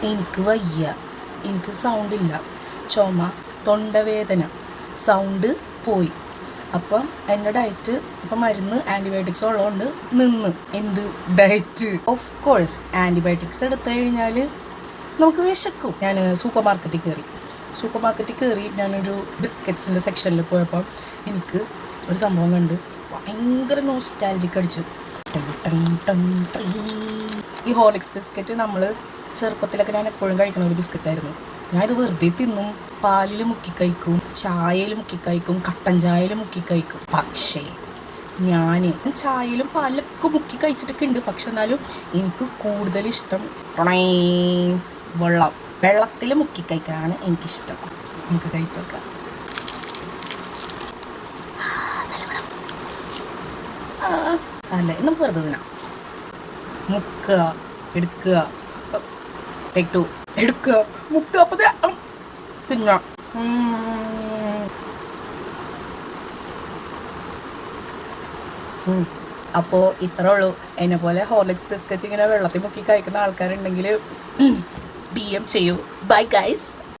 എനിക്ക് വയ്യ, എനിക്ക് സൗണ്ടില്ല, ചുമ, തൊണ്ടവേദന, സൗണ്ട് പോയി. അപ്പം എൻ്റെ ഡയറ്റ് ഇപ്പം മരുന്ന് ആൻറ്റിബയോട്ടിക്സ് ഉള്ളതുകൊണ്ട് നിന്ന്. എന്ത് ഡയറ്റ്? ഓഫ് കോഴ്സ് ആൻറ്റിബയോട്ടിക്സ് എടുത്തു കഴിഞ്ഞാൽ നമുക്ക് വിശക്കും. ഞാൻ സൂപ്പർ മാർക്കറ്റിൽ കയറി ഞാനൊരു ബിസ്ക്കറ്റ്സിൻ്റെ സെക്ഷനിൽ പോയപ്പോൾ എനിക്ക് ഒരു സംഭവം കണ്ട് ഭയങ്കര നോസ്റ്റാൾജിക് അടിച്ചു. ഈ ഹോർലിക്സ് ബിസ്ക്കറ്റ് നമ്മൾ ചെറുപ്പത്തിലൊക്കെ ഞാൻ എപ്പോഴും കഴിക്കുന്ന ഒരു ബിസ്ക്കറ്റായിരുന്നു. ഞാനിത് വെറുതെ തിന്നും, പാലിൽ മുക്കി കഴിക്കും, ചായയിൽ മുക്കി കഴിക്കും, കട്ടൻ ചായയിൽ മുക്കി കഴിക്കും. പക്ഷേ ഞാൻ ചായയിലും പാലിലൊക്കെ മുക്കി കഴിച്ചിട്ടൊക്കെ ഉണ്ട്. പക്ഷെ എന്നാലും എനിക്ക് കൂടുതൽ ഇഷ്ടം വെള്ളത്തിൽ മുക്കി കഴിക്കാനാണ് എനിക്കിഷ്ടം. നമുക്ക് കഴിച്ചോക്കാം. നമുക്ക് വെറുതെ തിന്നാം. മുക്കുക, എടുക്കുക, ടേക്ക് 2, എടുക്കുക, മുക്കുക, അപ്പം തിന്നാം. അപ്പോൾ ഇത്രേ ഉള്ളൂ. എന്നെ പോലെ ഹോർലിക്സ് ബിസ്ക്കറ്റ് ഇങ്ങനെ വെള്ളത്തിൽ മുക്കി കഴിക്കുന്ന ആൾക്കാരുണ്ടെങ്കിൽ DM ചെയ്യൂ. Bye guys.